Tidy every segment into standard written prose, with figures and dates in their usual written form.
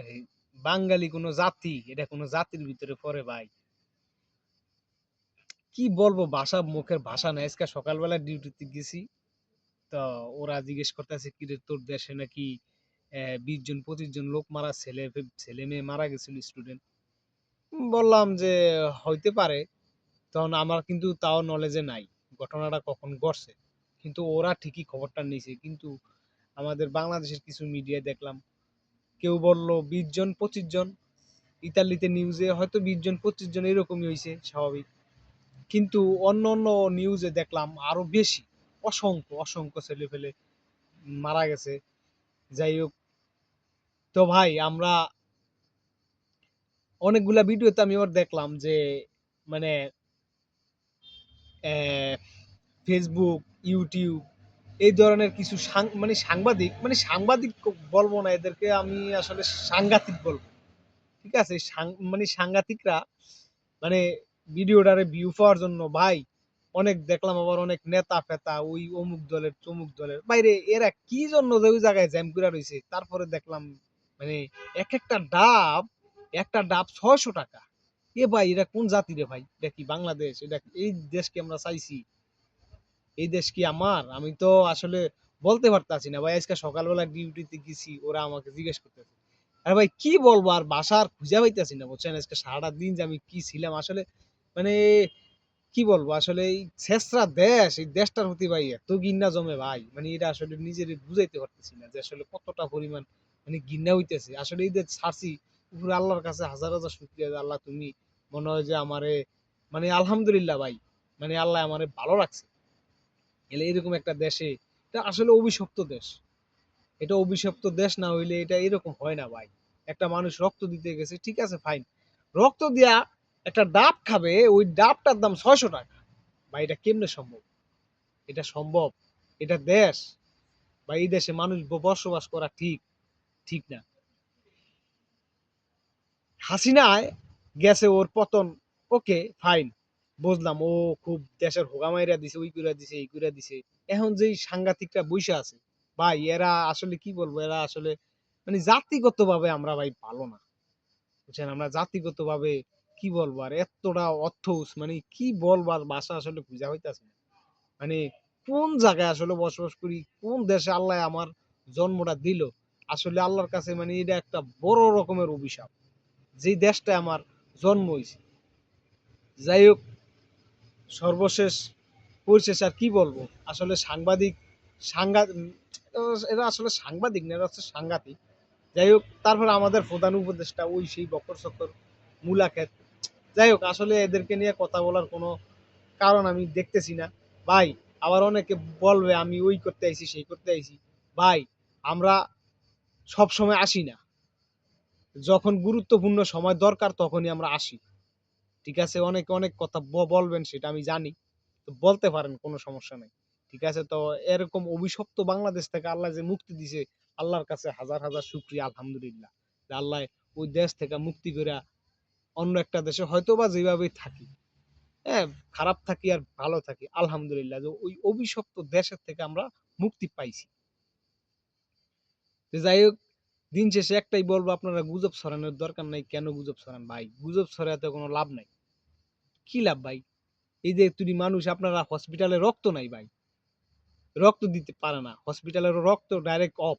এই বাঙালি কোনো জাতি, এটা কোনো জাতির ভিতরে পড়ে ভাই। কি বলবো, মুখের ভাষা নাই। আজকে সকালবেলা ডিউটিতে গেছি, তো ওরা জিজ্ঞেস করতেছে কিরে তোর দেশে নাকি 20 জন 25 জন লোক মারা, ছেলে মেয়ে মারা গেছিল, স্টুডেন্ট। বললাম যে হইতে পারে, তখন আমার কিন্তু তাও নলেজে নাই ঘটনাটা কখন ঘটছে। কিন্তু ওরা ঠিকই খবরটা নিয়েছে, কিন্তু আমাদের বাংলাদেশের কিছু মিডিয়ায় দেখলাম কেউ বলল 20 জন 25 জন, ইতালিতে নিউজে হয়তো 20 জন 25 জন এরকমই হয়েছে স্বাভাবিক, কিন্তু অন্য অন্য নিউজে দেখলাম আরো বেশি, অসংখ্য অসংখ্য ছেলে ফেলে মারা গেছে। যাই হোক, তো ভাই আমরা অনেকগুলা ভিডিওতে আমি আবার দেখলাম যে মানে ফেসবুক, ইউটিউব, এই ধরনের কিছু সাংবাদিক বলবো না, এদেরকে আমি আসলে সাংঘাতিক বলবো। ঠিক আছে, সাংঘাতিকরা মানে ভিডিওটারে ভিউ পাওয়ার জন্য ভাই অনেক দেখলাম, আবার অনেক নেতা ফেতা ওই অমুক দলের তমুক দলের বাইরে এরা কি জন্য যে ওই জায়গায় জ্যাম করে রয়েছে। তারপরে দেখলাম মানে এক একটা ডাব 600 টাকা। এ ভাই এরা কোন জাতি রে ভাই? এটা কি বাংলাদেশ? এটা এই দেশ কি আমরা চাইছি? এই দেশ কি আমার? আমি তো আসলে বলতে পারতাছি না ভাই। আজকে সকালবেলা ডিউটিতে গেছি, ওরা আমাকে জিজ্ঞেস করতেছে। আরে ভাই কি বলবো, আর ভাষা আর খুঁজে পাইতেছি না, বুঝছেন? আজকে সারাটা দিন যে আমি কি ছিলাম আসলে, মানে কি বলবো আসলে, এই ছেঁচড়া দেশ, এই দেশটার প্রতি ভাই এত ঘৃণা জমে ভাই, মানে এটা আসলে নিজের বুঝাইতে পারতেছি না যে আসলে কতটা পরিমাণ মানে ঘৃণা হইতেছে। আসলে এই যে ছাড়ছি, উপরে আল্লাহর কাছে হাজার হাজার শুকরিয়া যে আল্লাহ তুমি মনে হয় যে আমারে, মানে আলহামদুলিল্লাহ ভাই, মানে আল্লাহ আমারে ভালো রাখছে। এলে এরকম একটা দেশে, এটা আসলে অভিশপ্ত দেশ। এটা অভিশপ্ত দেশ না হইলে এটা এরকম হয় না ভাই। একটা মানুষ রক্ত দিতে গেছে, ঠিক আছে ফাইন, রক্ত দিয়া একটা ডাব খাবে, ওই ডাবটার দাম 600 টাকা। ভাই এটা কেমনে সম্ভব? এটা সম্ভব? এটা দেশ? বা এই দেশে মানুষ বসবাস করা ঠিক ঠিক না। হাসিনায় গেছে, ওর পতন, ওকে ফাইন, বুঝলাম, ও খুব দেশের হোগা মাইরা দিছে, ওই কইরা দিছে, এই কইরা দিছে। এখন যেই সাংঘাতিকরা বইসা আছে ভাই, এরা আসলে কি বলবো, এরা আসলে মানে জাতিগতভাবে আমরা ভাই ভালো না, বুঝছেন? আমরা জাতিগতভাবে কি বলবো, আর এতটা অর্থউস মানে কি বলবার ভাষা আসলে খুঁজা হইতাছে না। মানে কোন জায়গায় আসলে বসবাস করি, কোন দেশে আল্লাহ আমার জন্মটা দিল, আসলে আল্লাহর কাছে মানে এটা একটা বড় রকমের অভিশাপ, যেই দেশটা আমার জন্ম হয়েছে। যাই হোক, সর্বশেষ পরিশেষ আর কি বলবো, আসলে সাংঘাতিক এরা আসলে সাংবাদিক না, এরা হচ্ছে সাংঘাতিক। যাই হোক, তারপর আমাদের প্রধান উপদেষ্টা ওই সেই বকর সকর মূলাক্ষেত। যাই হোক, আসলে এদেরকে নিয়ে কথা বলার কোনো কারণ আমি দেখতেছি না ভাই। আবার অনেকে বলবে আমি ওই করতে আইছি সেই করতে আইছি। ভাই আমরা সব সময় আসি না, যখন গুরুত্বপূর্ণ সময় দরকার তখনই আমরা আসি। ঠিক আছে, অনেকে অনেক কথা বলবেন, সেটা আমি জানি, তো বলতে পারেন, কোনো সমস্যা নাই। ঠিক আছে, তো এরকম অভিশপ্ত বাংলাদেশ থেকে আল্লাহ যে মুক্তি দিছে, আল্লাহর কাছে হাজার হাজার শুকরিয়া, আলহামদুলিল্লাহ, যে আল্লাহ ওই দেশ থেকে মুক্তি করে অন্য একটা দেশে হয়তো বা যেভাবেই থাকি, হ্যাঁ, খারাপ থাকি আর ভালো থাকি, আলহামদুলিল্লাহ যে ওই অভিশপ্ত দেশের থেকে আমরা মুক্তি পাইছি। তো যাই হোক, দিন শেষে একটাই বলবো, আপনারা গুজব ছড়ানোর দরকার নাই। কেন গুজব ছড়ান ভাই? গুজব ছড়াতে কোনো লাভ নাই। কি লাভ ভাই? এই যে তুমি মানুষ, আপনারা হসপিটালে রক্ত নাই ভাই, রক্ত দিতে পারে না, হসপিটালের রক্ত ডাইরেক্ট অফ,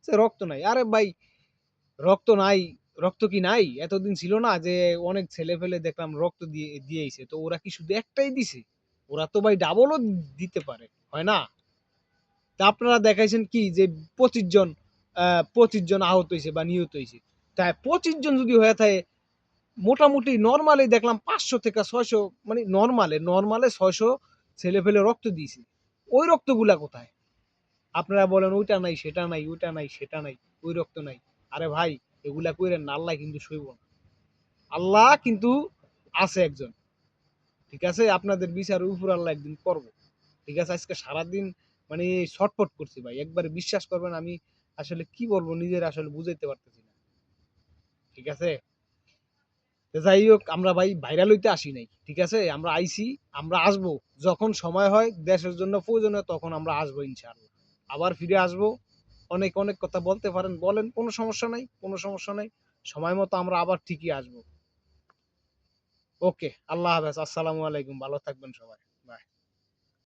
সে রক্ত নাই। আরে ভাই রক্ত নাই, রক্ত কি নাই? এতদিন ছিল না যে অনেক ছেলে ফেলে দেখলাম রক্ত দিয়েছে, তো ওরা কি শুধু একটাই দিছে? ওরা তো ভাই ডাবলও দিতে পারে, হয় না? তা আপনারা দেখাইছেন কি যে 25 জন 25 জন আহত হয়েছে বা নিহত হয়েছে। তাই 25 জন যদি হয়ে থাকে, মোটামুটি নরমালি দেখলাম 500 থেকে 600, মানে নরমালে 600 ছেলে ফেলে রক্ত দিয়েছে। ওই রক্তগুলা কোথায়? আপনারা বলেন ওইটা নাই সেটা নাই, ওইটা নাই সেটা নাই, ওই রক্ত নাই। আরে ভাই এগুলা কইরেন না, আল্লাহ কিন্তু সইব না। আল্লাহ কিন্তু আছে একজন। ঠিক আছে, আপনাদের বিচার উপর আল্লাহ একদিন করবো। ঠিক আছে, আজকে সারাদিন মানে ছটফট করছি ভাই, একবারে বিশ্বাস করবেন আমি আসলে কি বলবো, নিজের আসলে বুঝাইতে পারতেছি না। ঠিক আছে, তো যাই হোক, আমরা ভাই ভাইরাল হইতে আসি নাই। ঠিক আছে, আমরা আইছি, আমরা আসবো, যখন সময় হয় দেশের জন্য প্রয়োজন হয় তখন আমরা আসবো ইনশাআল্লাহ, আবার ফিরে আসবো। অনেক, অনেক কথা বলতে পারেন, বলেন। কোনো সমস্যা নাই, কোনো সমস্যা নাই। সময় মতো আমরা আবার ঠিকই আসবো। ওকে, আল্লাহ হাফেজ। আসসালামু আলাইকুম। ভালো থাকবেন সবাই। বাই।